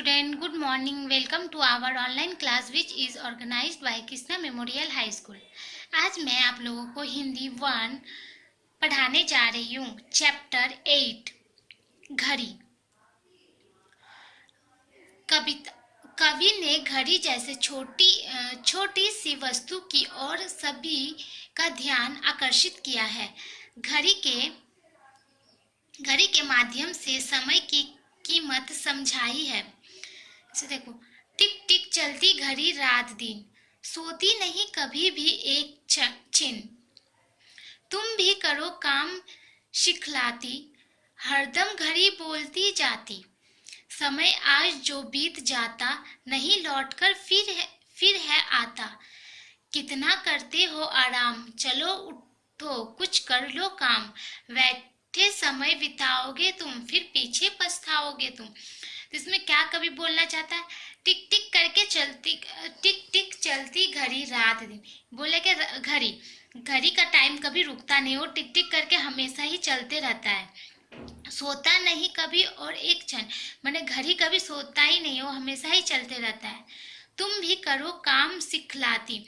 student, good morning. Welcome to our online class which is organized by Krishna memorial high school. आज मैं आप लोगों को हिंदी 1 पढ़ाने जा रही हूँ। चैप्टर 8 घड़ी। कवि ने घड़ी जैसे छोटी सी वस्तु की ओर सभी का ध्यान आकर्षित किया है। घड़ी के माध्यम से समय की कीमत समझाई है। इसे देखो, टिक टिक चलती घड़ी रात दिन, सोती नहीं कभी भी एक छिन। तुम भी करो काम सिखलाती, हरदम घड़ी बोलती जाती। समय आज जो बीत जाता, नहीं लौटकर फिर है आता। कितना करते हो आराम, चलो उठो कुछ कर लो काम। बैठे समय बिताओगे तुम, फिर पीछे पछताओगे तुम। तो इसमें क्या कवि बोलना चाहता है? टिक टिक चलती घड़ी रात दिन। बोले कि घड़ी का टाइम कभी रुकता नहीं, वो टिक टिक करके हमेशा ही चलते रहता है। सोता नहीं कभी और एक क्षण, माने घड़ी कभी सोता ही नहीं, वो हमेशा ही चलते रहता है। तुम भी करो काम सिखलाती,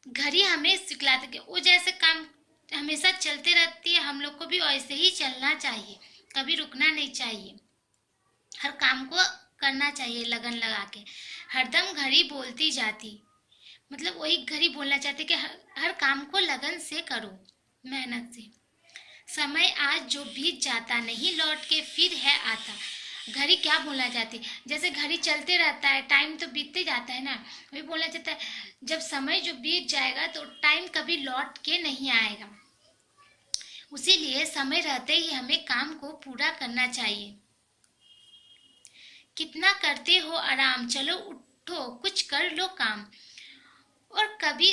घड़ी हमें सिखलाती कि वो जैसे काम हमेशा चलते रहती है, हम लोग को भी वैसे ही चलना चाहिए, कभी रुकना नहीं चाहिए, हर काम को करना चाहिए लगन लगा के। हरदम घड़ी बोलती जाती, मतलब वही घड़ी बोलना चाहते कि हर काम को लगन से करो, मेहनत से। समय आज जो बीत जाता, नहीं लौट के फिर है आता। घड़ी क्या बोलना चाहती? जैसे घड़ी चलते रहता है, टाइम तो बीतते जाता है ना, वही बोलना चाहता है जब समय जो बीत जाएगा तो टाइम कभी लौट के नहीं आएगा। उसीलिए समय रहते ही हमें काम को पूरा करना चाहिए। कितना करते हो आराम, चलो उठो कुछ कर लो काम। और कभी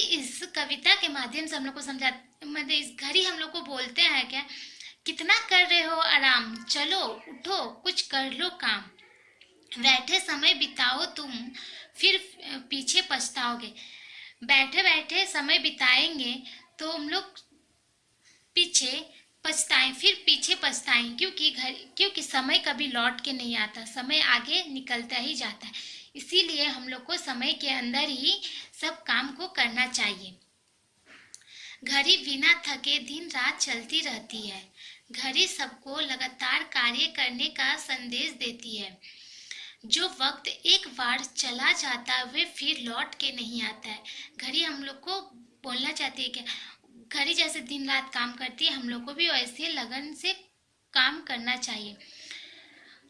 इस कविता के माध्यम से हम लोग को मतलब इस घड़ी हम लोग को बोलते हैं क्या, कितना कर रहे हो आराम, चलो उठो कुछ कर लो काम। बैठे समय बिताओ तुम, फिर पीछे पछताओगे। बैठे बैठे समय बिताएंगे तो हम लोग फिर पीछे पछताएं, क्योंकि समय कभी लौट के नहीं आता, समय आगे निकलता ही जाता है। इसीलिए हम लोग को समय के अंदर ही सब काम को करना चाहिए। घड़ी बिना थके दिन रात चलती रहती है। घड़ी सबको लगातार कार्य करने का संदेश देती है। जो वक्त एक बार चला जाता है वे फिर लौट के नहीं आता है। घड़ी हम लोग को बोलना चाहती है कि घड़ी जैसे दिन रात काम करती है, हम लोग को भी वैसे लगन से काम करना चाहिए।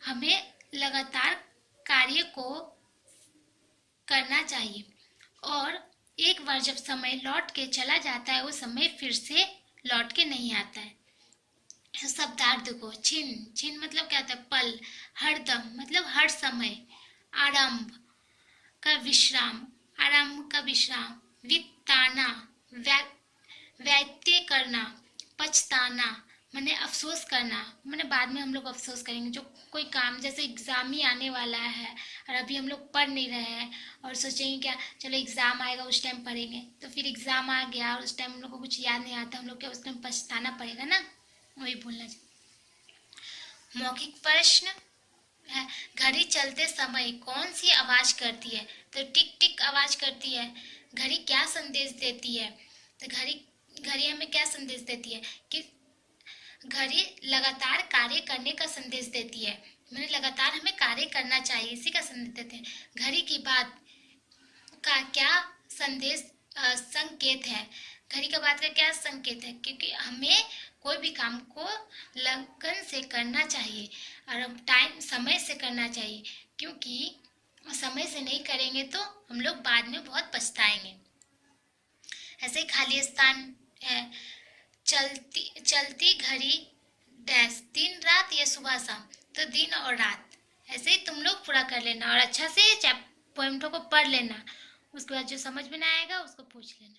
हमें लगातार कार्य को करना चाहिए, और एक बार जब समय लौट के चला जाता है, वो समय फिर से लौट के नहीं आता है। शब्दार्थ देखो, छिन मतलब क्या होता है? पल। हरदम मतलब हर समय। आरंभ का विश्राम। विताना व्यतीत करना। पछताना माने अफसोस करना, माने बाद में हम लोग अफसोस करेंगे। जो कोई काम, जैसे एग्जाम ही आने वाला है और अभी हम लोग पढ़ नहीं रहे हैं और सोचेंगे क्या चलो एग्जाम आएगा उस टाइम पढ़ेंगे, तो फिर एग्जाम आ गया और उस टाइम हम लोग को कुछ याद नहीं आता, हम लोग क्या उस टाइम पछताना पड़ेगा ना, वही बोलना चाहिए। मौखिक प्रश्न है, घड़ी चलते समय कौन सी आवाज करती है? तो टिक टिक आवाज करती है। घड़ी क्या संदेश देती है? तो घड़ी हमें क्या संदेश देती है कि घड़ी लगातार कार्य करने का संदेश देती है, मैंने लगातार हमें कार्य करना चाहिए, इसी का संदेश देते हैं। घड़ी की बात का क्या संकेत है? घड़ी का बात का क्या संकेत है? क्योंकि हमें कोई भी काम को लगन से करना चाहिए और टाइम समय से करना चाहिए, क्योंकि समय से नहीं करेंगे तो हम लोग बाद में बहुत पछताएंगे। ऐसे खाली स्थान है, चलती घड़ी डैश, दिन रात या सुबह शाम, तो दिन और रात। ऐसे ही तुम लोग पूरा कर लेना और अच्छा से पोएम को पढ़ लेना। उसके बाद जो समझ में ना आएगा उसको पूछ लेना।